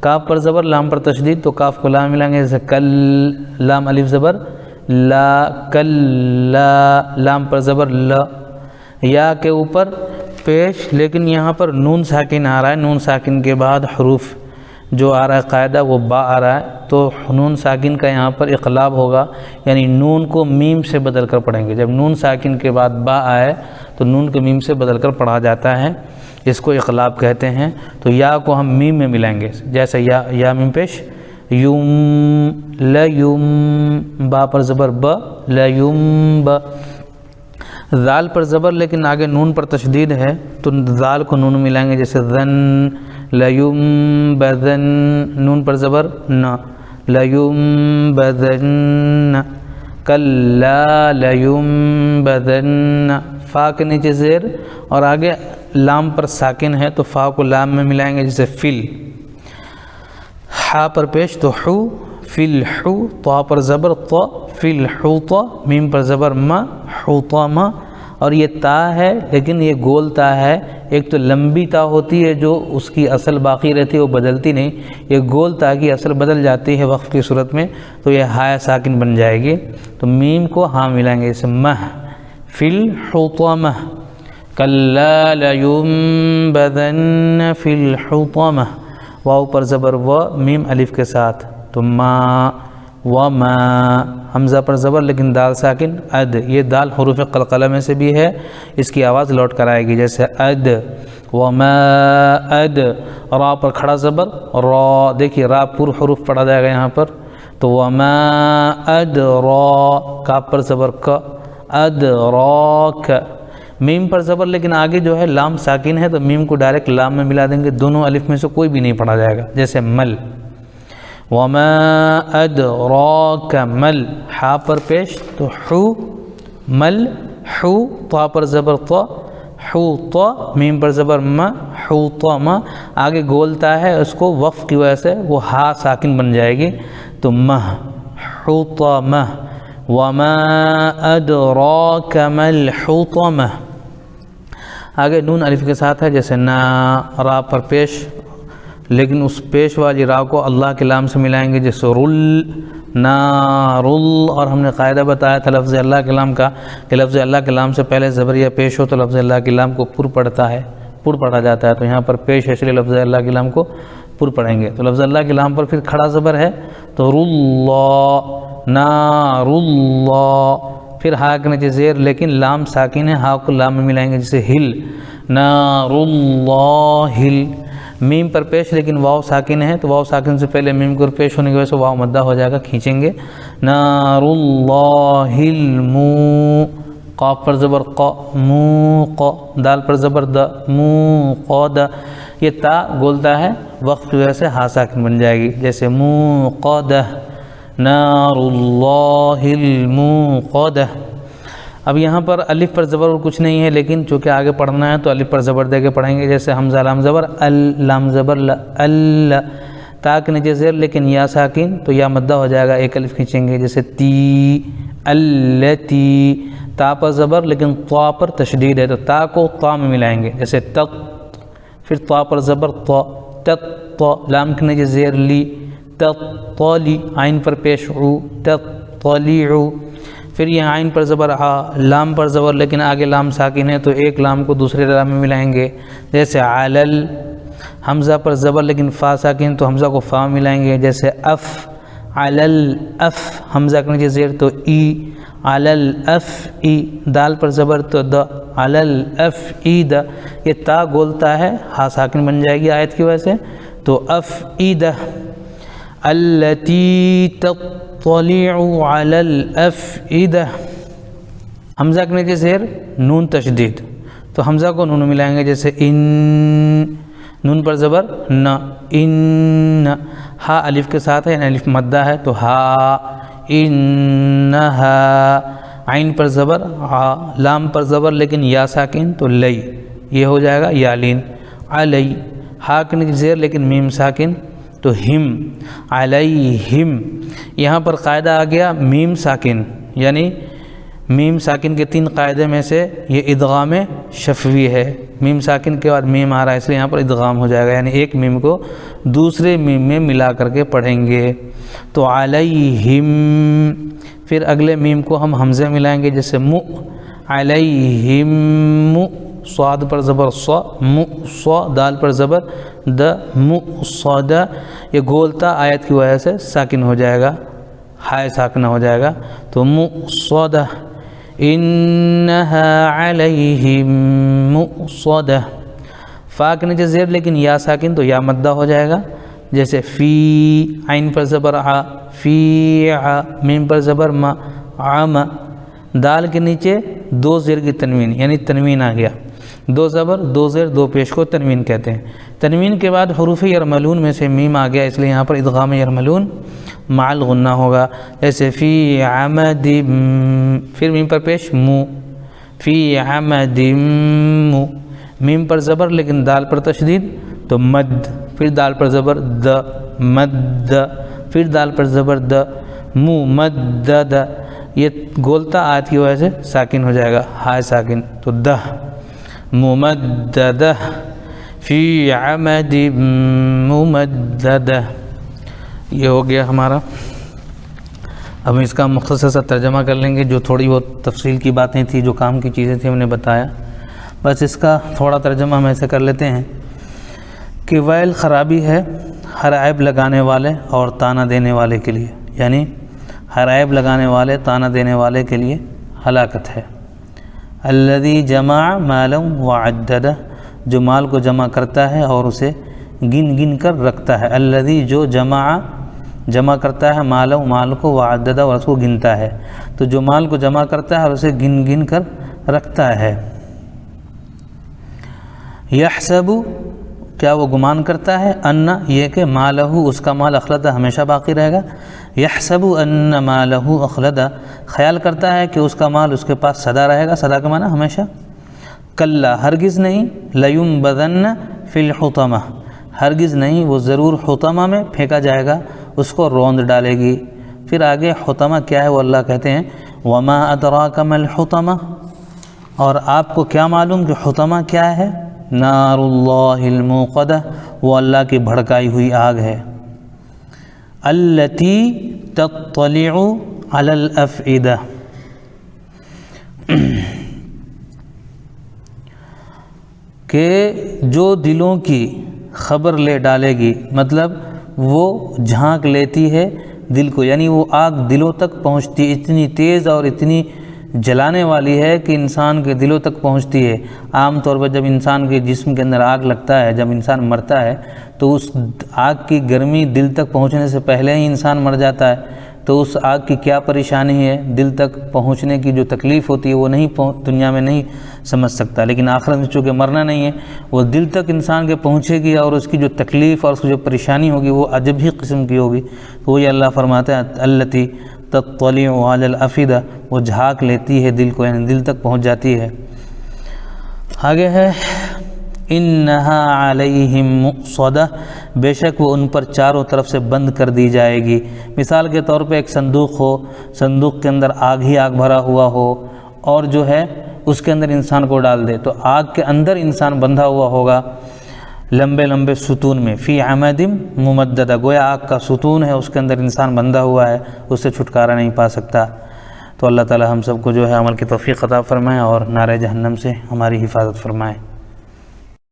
کاف پر زبر لام پر تشدید، تو کاف کو لام ملائیں گے جیسے کل، لام الف زبر لا، کل لا، لام پر زبر لا، یا کے اوپر پیش، لیکن یہاں پر نون ساکن آ رہا ہے، نون ساکن کے بعد حروف جو آ رہا ہے قاعدہ وہ با آ رہا ہے، تو نون ساکن کا یہاں پر اقلاب ہوگا، یعنی نون کو میم سے بدل کر پڑھیں گے۔ جب نون ساکن کے بعد با آئے تو نون کو میم سے بدل کر پڑھا جاتا ہے، اس کو اقلاب کہتے ہیں۔ تو یا کو ہم میم میں ملائیں گے، جیسے یا میم پیش یوم، لیوم، با پر زبر با، لیوم با، ذال پر زبر لیکن آگے نون پر تشدید ہے تو ذال کو نون ملائیں گے جیسے ذن، لیوم بذن، نون پر زبر نا، لیوم بذن، کلا لیوم بذن، فا کے نیچے زیر اور آگے لام پر ساکن ہے تو فا کو لام میں ملائیں گے جیسے فل، حا پر پیش تو حو، فل حو، طا پر زبر طا، فل حوطا، میم پر زبر ما، حوطاما، اور یہ تا ہے لیکن یہ گول تا ہے، ایک تو لمبی تا ہوتی ہے جو اس کی اصل باقی رہتی ہے وہ بدلتی نہیں، یہ گول تا کی اصل بدل جاتی ہے وقف کی صورت میں تو یہ ہائے ساکن بن جائے گی، تو میم کو ہاں ملائیں گے جیسے مہ، فل حوطامہ، کلا لینبذن فی الحطمہ، واو پر زبر و، میم الف کے ساتھ تو ما، وما، حمزہ پر زبر لیکن دال ساکن اد، یہ دال حروف قلقلہ میں سے بھی ہے، اس کی آواز لوٹ کر آئے گی جیسے اد، وما اد، را پر کھڑا زبر را، دیکھیے را پور حروف پڑھا جائے گا یہاں پر، تو وما اد را، کاف پر زبر کا، اد راک، میم پر زبر لیکن آگے جو ہے لام ساکن ہے تو میم کو ڈائریکٹ لام میں ملا دیں گے، دونوں الف میں سے کوئی بھی نہیں پڑھا جائے گا جیسے مل، وما ادراک مل، حا پر پیش تو حو، مل حو، طا پر زبر طا، حوطا، میم پر زبر ما، حوطما، آگے گولتا ہے اس کو وقف کی وجہ سے وہ ہا ساکن بن جائے گی تو مہ، حوطمہ، وما ادراک ما الحطمہ، آگے نون الف کے ساتھ ہے جیسے نا، را پر پیش لیکن اس پیش والی را کو اللہ کے لام سے ملائیں گے جیسے رل، نارل، اور ہم نے قاعدہ بتایا تھا لفظ اللہ کے لام کا کہ لفظ اللہ کے لام سے پہلے زبریہ پیش ہو تو لفظ اللہ کے لام کو پر پڑھتا ہے، پر پڑھا جاتا ہے، تو یہاں پر پیش ہے اس لیے لفظ اللہ کے لام کو پر پڑھیں گے، تو لفظ اللہ کے لام پر پھر کھڑا زبر ہے تو رلہ، نارلہ، پھر ہا کے نیچے زیر لیکن لام ساکن ہے، ہا کو لام میں ملائیں گے جیسے ہل، نارلہ ہل، میم پر پیش لیکن واو ساکن ہے تو واو ساکن سے پہلے میم کو پیش ہونے کی وجہ سے واو مدہ ہو جائے گا، کھینچیں گے، نار اللہ المو، قاف پر زبر قا، موق، دال پر زبر دا، موقد، یہ تا گولتا ہے وقت کی وجہ سے ہا ساکن بن جائے گی جیسے موقدہ، نار اللہ الموقدہ۔ اب یہاں پر الف پر زبر اور کچھ نہیں ہے لیکن چونکہ آگے پڑھنا ہے تو الف پر زبر دے کے پڑھیں گے جیسے حمزہ لام زبر ال، لام زبر ل، ال، تا کے نیچے زیر لیکن یا ساکن تو یا مدہ ہو جائے گا، ایک الف کھینچیں گے جیسے تی، التی، تا پر زبر لیکن طا پر تشدید ہے تو تا کو طا میں ملائیں گے جیسے تق، پھر طا پر زبر طا، تق، لام کے نیچے زیر لی، تطلی، عین پر پیش عو، تطلیعو، پھر یہ عین پر زبر آ، لام پر زبر لیکن آگے لام ساکن ہے تو ایک لام کو دوسرے لام میں ملائیں گے جیسے علل، حمزہ پر زبر لیکن فا ساکن تو حمزہ کو فا ملائیں گے جیسے اف، علل اف، حمزہ کے نیچے زیر تو ای، علل اف ای، دال پر زبر تو دا، علل اف ای دا، یہ تا گولتا ہے ہا ساکن بن جائے گی آیت کی وجہ سے تو اف ای دا، التی تطلع علی الافئدہ، حمزہ کے نیچے زیر نون تشدید تو حمزہ کو نون ملائیں گے جیسے ان، نون پر زبر نا، ان، ہا الف کے ساتھ ہے یعنی الف مدہ ہے تو ہا، انہا، عین پر زبر ہا، لام پر زبر لیکن یا ساکن تو لئی، یہ ہو جائے گا یالین، علی، ہا کے نیچے زیر لیکن میم ساکن تو ہم، علیہم، یہاں پر قاعدہ آ گیا میم ساکن، یعنی میم ساکن کے 3 قاعدے میں سے یہ ادغام شفوی ہے، میم ساکن کے بعد میم آ رہا ہے اس لیے یہاں پر ادغام ہو جائے گا، یعنی ایک میم کو دوسرے میم میں ملا کر کے پڑھیں گے۔ تو علیہم، پھر اگلے میم کو ہم حمزے ملائیں گے، جیسے مو، علیہم مو، صاد پر زبر ص، مو ص، دال پر زبر د، مو صد، یہ گولتا آیت کی وجہ سے ساکن ہو جائے گا، ہائے ساکنہ ہو جائے گا، تو مو صدہ، انہا علیہم مؤصدہ، فا کے نیچے زیر لیکن یا ساکن تو یا مدہ ہو جائے گا، جیسے فی، عین پر زبر ع، فی ع، میم پر زبر م، عم، دال کے نیچے 2 زیر کی تنوین، یعنی تنوین آ گیا، 2 زبر 2 زیر 2 پیش کو تنوین کہتے ہیں۔ تنوین کے بعد حروف یرملون میں سے میم آ گیا، اس لیے یہاں پر ادغام یرملون مع الغنہ ہوگا، جیسے فی عمد، پھر میم پر پیش مو، فی عمد مو، میم پر زبر لیکن دال پر تشدید تو مد، پھر دال پر زبر د، مد، پھر دال پر زبر د، مو مدد، یہ گولتا آیت کی وجہ سے ساکن ہو جائے گا، ہائے ساکن، تو دہ، ممددہ، فی عمد ممددہ، یہ ہو گیا ہمارا۔ اب اس کا مختصر سا ترجمہ کر لیں گے، جو تھوڑی بہت تفصیل کی باتیں تھیں، جو کام کی چیزیں تھیں ہم نے بتایا، بس اس کا تھوڑا ترجمہ ہم ایسے کر لیتے ہیں کہ ویل خرابی ہے ہر عیب لگانے والے اور تانا دینے والے کے لیے، یعنی ہر عیب لگانے والے، تانا دینے والے کے لیے ہلاکت ہے۔ الذی جمع مالا وعددہ، جو مال کو جمع کرتا ہے اور اسے گن گن کر رکھتا ہے، الذی جو جمع کرتا ہے مال کو، وعددہ اور اس کو گنتا ہے، تو جو مال کو جمع کرتا ہے اور اسے گن گن کر رکھتا ہے۔ یحسب، کیا وہ گمان کرتا ہے، ان، یہ کہ مالہ، اس کا مال، اخلدہ، ہمیشہ باقی رہے گا، یحسب ان مالہ اخلدہ، خیال کرتا ہے کہ اس کا مال اس کے پاس سدا رہے گا، سدا کا معنی ہمیشہ، کلا، ہرگز نہیں، لیمبذن فی الحطمہ، ہرگز نہیں، وہ ضرور حطمہ میں پھینکا جائے گا، اس کو روند ڈالے گی۔ پھر آگے حطمہ کیا ہے وہ اللہ کہتے ہیں، وما ادراک ما الحطمہ، اور آپ کو کیا معلوم کہ حطمہ کیا ہے، نار اللہ الموقدہ، وہ اللہ کی بھڑکائی ہوئی آگ ہے، التی تطلع علی الافئدہ، کہ جو دلوں کی خبر لے ڈالے گی، مطلب وہ جھانک لیتی ہے دل کو، یعنی وہ آگ دلوں تک پہنچتی، اتنی تیز اور اتنی جلانے والی ہے کہ انسان کے دلوں تک پہنچتی ہے۔ عام طور پر جب انسان کے جسم کے اندر آگ لگتا ہے، جب انسان مرتا ہے تو اس آگ کی گرمی دل تک پہنچنے سے پہلے ہی انسان مر جاتا ہے، تو اس آگ کی کیا پریشانی ہے، دل تک پہنچنے کی جو تکلیف ہوتی ہے وہ دنیا میں نہیں سمجھ سکتا، لیکن آخرت میں چونکہ مرنا نہیں ہے، وہ دل تک انسان کے پہنچے گی، اور اس کی جو تکلیف اور اس کی جو پریشانی ہوگی وہ عجب ہی قسم کی ہوگی۔ تو وہی اللہ فرماتا ہے، التی تطلع علی الافئدہ، وہ جھانک لیتی ہے دل کو، یعنی دل تک پہنچ جاتی ہے۔ آگے ہے انہا علیہم مؤصدہ، بے شک وہ ان پر چاروں طرف سے بند کر دی جائے گی۔ مثال کے طور پہ ایک صندوق ہو، صندوق کے اندر آگ ہی آگ بھرا ہوا ہو، اور جو ہے اس کے اندر انسان کو ڈال دے، تو آگ کے اندر انسان بندھا ہوا ہوگا لمبے لمبے ستون میں، فی عمد ممددہ، گویا آگ کا ستون ہے، اس کے اندر انسان بندھا ہوا ہے، اس سے چھٹکارا نہیں پا سکتا۔ تو اللہ تعالی ہم سب کو جو ہے عمل کی توفیق عطا فرمائے اور نار جہنم سے ہماری حفاظت فرمائے۔